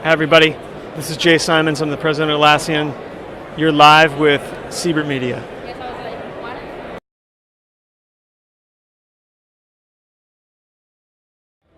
Hi everybody, this is Jay Simons. I'm the president of Atlassian. You're live with Seibert Media.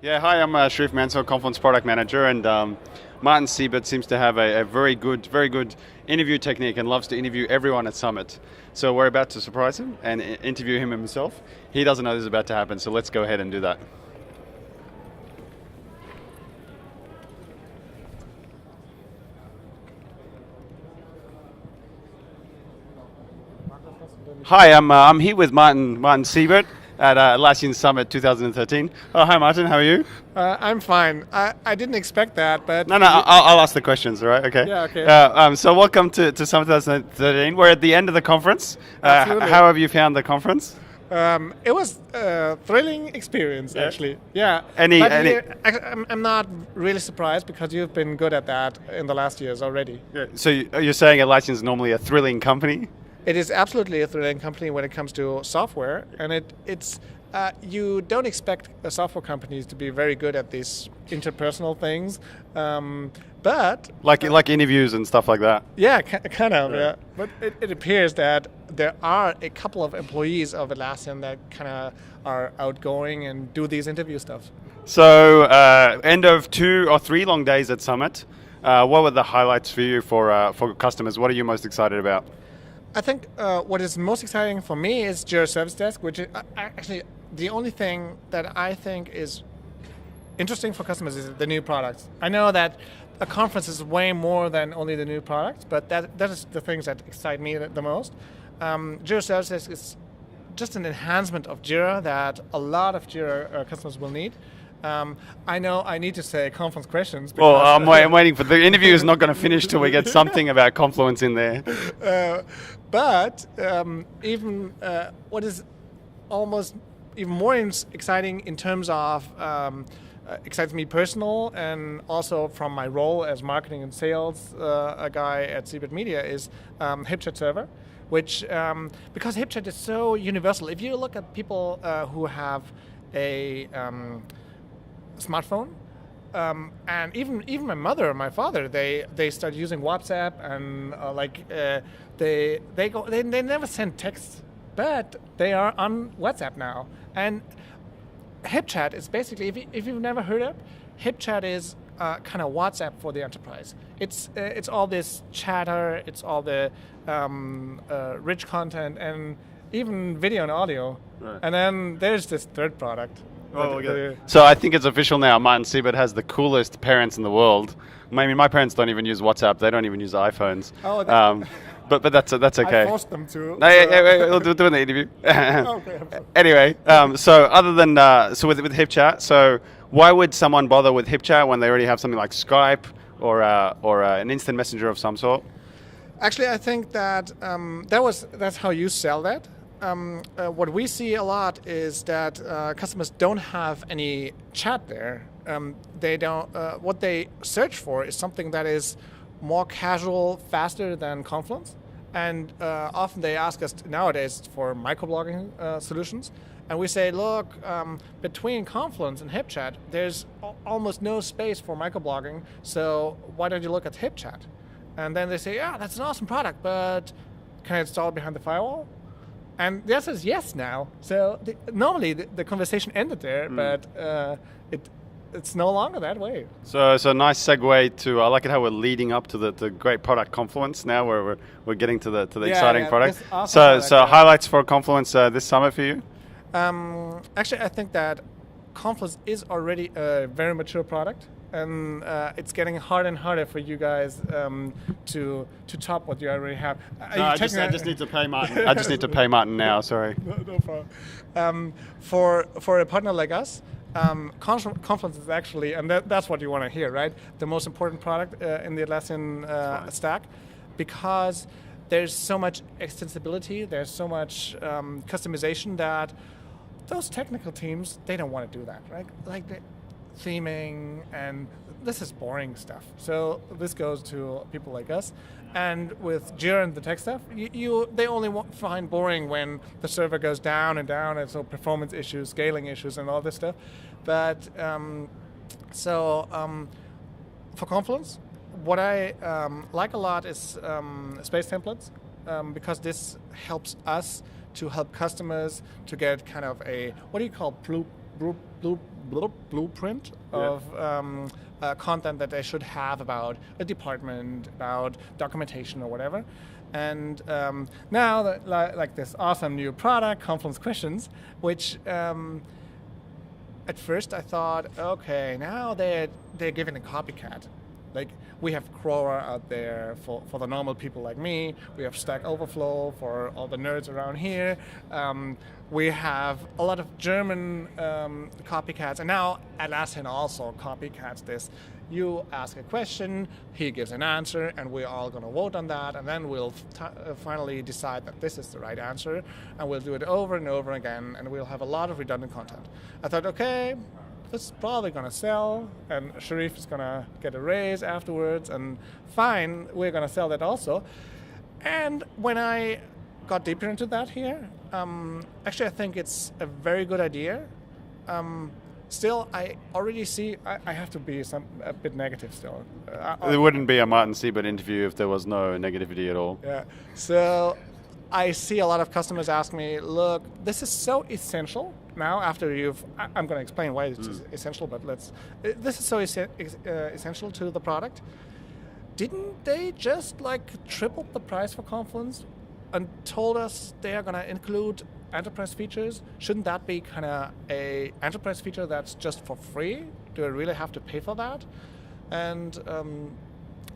Yeah, hi, I'm Sherif Mansour, Confluence Product Manager, and Martin Seibert seems to have a very good interview technique and loves to interview everyone at Summit. So we're about to surprise him and interview him himself. He doesn't know this is about to happen, so let's go ahead and do that. Hi, I'm here with Martin Seibert at Atlassian Summit 2013. Oh, hi Martin, how are you? I'm fine. I didn't expect that, but... No, I'll ask the questions, all right? Okay. Yeah, okay. So welcome to Summit 2013. We're at the end of the conference. Absolutely. How have you found the conference? It was a thrilling experience, actually. Yeah. I'm not really surprised because you've been good at that in the last years already. Yeah. So you're saying Atlassian is normally a thrilling company? It is absolutely a thrilling company when it comes to software, and it's you don't expect software companies to be very good at these interpersonal things, but like interviews and stuff like that. Yeah, kind of. Yeah, but it appears that there are a couple of employees of Atlassian that kind of are outgoing and do these interview stuff. So end of 2 or 3 long days at Summit. What were the highlights for you for customers? What are you most excited about? I think what is most exciting for me is Jira Service Desk, which is actually the only thing that I think is interesting for customers is the new products. I know that a conference is way more than only the new products, but that is the things that excite me the most. Jira Service Desk is just an enhancement of Jira that a lot of Jira customers will need. I know I need to say conference questions. Well, I'm waiting for the interview is not going to finish till we get something about Confluence in there. But even what is almost even more exciting in terms of excites me personal and also from my role as marketing and sales a guy at Seibert Media is HipChat server, which because HipChat is so universal. If you look at people who have a smartphone, and even my mother and my father, they start using WhatsApp and they never send texts, but they are on WhatsApp now. And HipChat is basically, if you've never heard of it, HipChat is kind of WhatsApp for the enterprise. It's all this chatter, it's all the rich content, and even video and audio. Right. And then there's this third product. Oh, okay. So I think it's official now. Martin Seibert has the coolest parents in the world. I mean, my parents don't even use WhatsApp. They don't even use iPhones. Oh, but that's okay. I forced them to. No, we'll do it in the interview. Okay. Anyway, so other than with HipChat, so why would someone bother with HipChat when they already have something like Skype or an instant messenger of some sort? Actually, I think that that's how you sell that. What we see a lot is that customers don't have any chat there. They don't. What they search for is something that is more casual, faster than Confluence, and often they ask us nowadays for microblogging solutions. And we say, look, between Confluence and HipChat, there's almost no space for microblogging. So why don't you look at HipChat? And then they say, yeah, that's an awesome product, but can I install it behind the firewall? And the answer is yes now. So normally the conversation ended there, but it's no longer that way. So it's a nice segue to, I like it how we're leading up to the great product Confluence now, where we're getting to the exciting product. So highlights for Confluence this summer for you? Actually, I think that Confluence is already a very mature product. And it's getting harder and harder for you guys to top what you already have. I just need to pay Martin. I just need to pay Martin now. Sorry. No problem. For a partner like us, Confluence is actually, and that's what you want to hear, right? The most important product in the Atlassian stack, because there's so much extensibility, there's so much customization that those technical teams, they don't want to do that, right? Like theming, and this is boring stuff. So this goes to people like us. And with Jira and the tech stuff, they only find boring when the server goes down, and so performance issues, scaling issues, and all this stuff. But For Confluence, what I like a lot is space templates, because this helps us to help customers to get kind of a, what do you call, blueprint of content that they should have about a department, about documentation or whatever. And now, that, like this awesome new product, Confluence Questions, which at first I thought, okay, now they're giving a copycat. Like, we have Quora out there for the normal people like me. We have Stack Overflow for all the nerds around here. We have a lot of German copycats, and now Atlassian also copycats this. You ask a question, he gives an answer, and we're all going to vote on that, and then we'll finally decide that this is the right answer, and we'll do it over and over again, and we'll have a lot of redundant content. I thought, okay, this is probably going to sell, and Sherif is going to get a raise afterwards, and fine, we're going to sell that also. And when I got deeper into that here, actually I think it's a very good idea. Still, I already see, I have to be a bit negative still. There wouldn't be a Martin Seibert interview if there was no negativity at all. Yeah, so I see a lot of customers ask me, look, this is so essential. Now, after I'm going to explain why it's essential, but this is so essential to the product. Didn't they just like triple the price for Confluence and told us they are going to include enterprise features? Shouldn't that be kind of a enterprise feature that's just for free? Do I really have to pay for that? And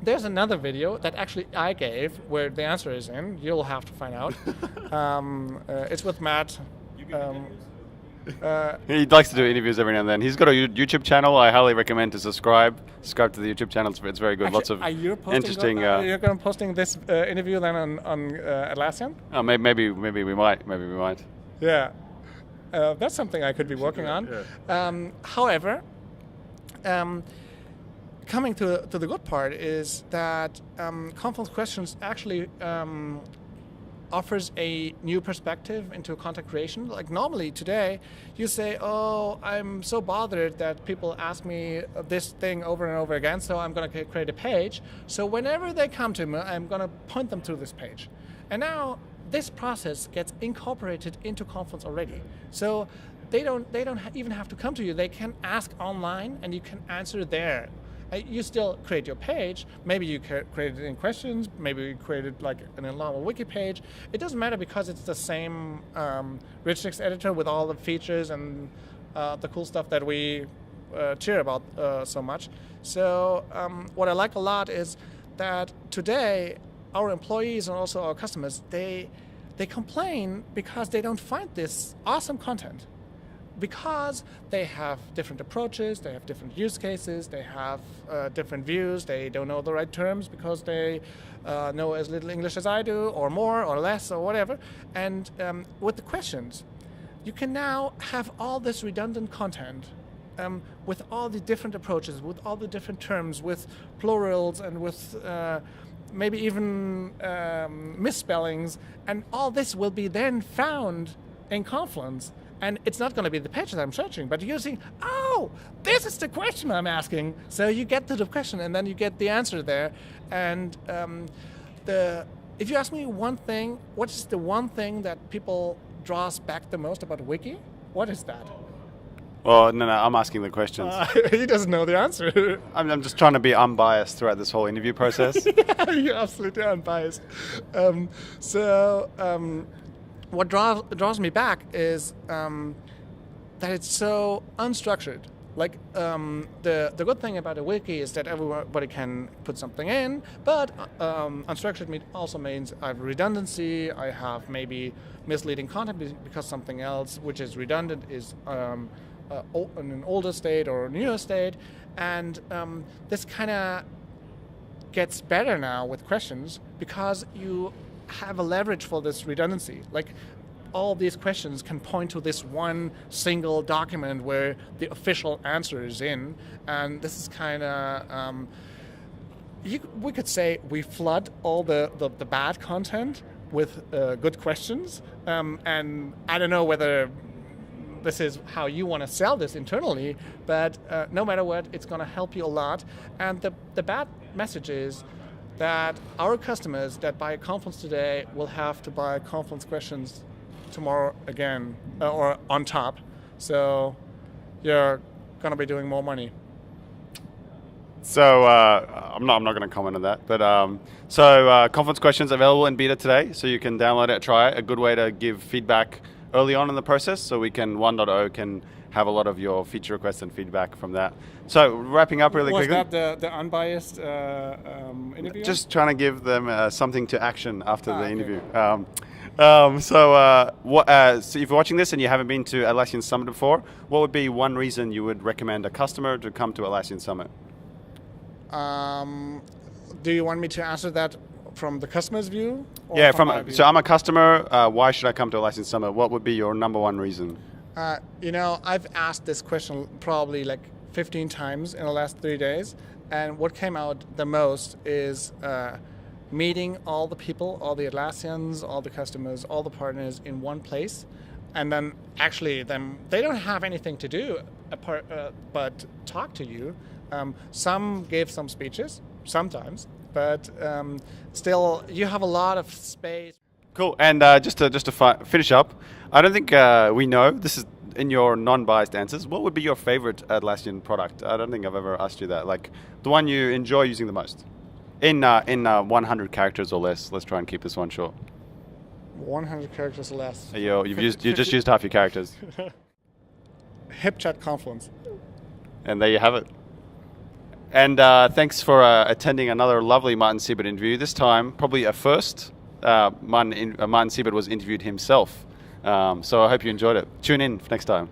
there's another video that actually I gave where the answer is in. You'll have to find out. It's with Matt. He likes to do interviews every now and then. He's got a YouTube channel. I highly recommend to subscribe. Subscribe to the YouTube channel. It's very good. Actually, lots of interesting. You're going to posting this interview then on Atlassian? Oh, maybe we might. Maybe we might. Yeah, that's something I could be working on. Yeah. However, coming to the good part is that Confluence Questions actually offers a new perspective into content creation. Like normally today, you say, oh, I'm so bothered that people ask me this thing over and over again, so I'm going to create a page. So whenever they come to me, I'm going to point them to this page. And now this process gets incorporated into Confluence already. So they don't even have to come to you. They can ask online, and you can answer there. You still create your page. Maybe you create it in questions. Maybe you create it like in a normal wiki page. It doesn't matter because it's the same rich text editor with all the features and the cool stuff that we cheer about so much. So what I like a lot is that today our employees and also our customers, they complain because they don't find this awesome content. Because they have different approaches, they have different use cases, they have different views, they don't know the right terms because they know as little English as I do, or more, or less, or whatever. And with the questions, you can now have all this redundant content with all the different approaches, with all the different terms, with plurals, and with maybe even misspellings, and all this will be then found in Confluence. And it's not going to be the page that I'm searching, but you're saying, oh, this is the question I'm asking. So you get to the question, and then you get the answer there. And if you ask me one thing, what is the one thing that people draws back the most about Wiki? What is that? Well, no, I'm asking the questions. He doesn't know the answer. I'm just trying to be unbiased throughout this whole interview process. Yeah, you're absolutely unbiased. What draws me back is that it's so unstructured. Like the good thing about a wiki is that everybody can put something in, but unstructured also means I have redundancy. I have maybe misleading content because something else which is redundant is in an older state or a newer state, and this kind of gets better now with questions because you have a leverage for this redundancy. Like all these questions can point to this one single document where the official answer is in, and this is kind of we could say we flood all the bad content with good questions, and I don't know whether this is how you want to sell this internally, but no matter what, it's going to help you a lot. And the bad message is that our customers that buy a conference today will have to buy conference questions tomorrow again, or on top. So you're going to be doing more money. So I'm not going to comment on that, but conference questions available in beta today, so you can download it, try it. A good way to give feedback early on in the process, so we can 1.0 can have a lot of your feature requests and feedback from that. So wrapping up really quickly. Was that the unbiased interview? Just trying to give them something to action after the interview. Okay. So if you're watching this and you haven't been to Atlassian Summit before, what would be one reason you would recommend a customer to come to Atlassian Summit? Do you want me to answer that from the customer's view? Or Yeah, from my view? so I'm a customer. Why should I come to Atlassian Summit? What would be your number one reason? I've asked this question probably like 15 times in the last 3 days, and what came out the most is meeting all the people, all the Atlassians, all the customers, all the partners in one place, and then actually they don't have anything to do but talk to you. Some gave some speeches, sometimes, but still you have a lot of space. Cool. And just to finish up, I don't think we know, this is in your non-biased answers, what would be your favorite Atlassian product? I don't think I've ever asked you that. Like the one you enjoy using the most. In 100 characters or less. Let's try and keep this one short. 100 characters or less. You just used half your characters. HipChat Confluence. And there you have it. And thanks for attending another lovely Martin Seibert interview. This time, probably a first. Martin Seibert was interviewed himself. So I hope you enjoyed it. Tune in next time.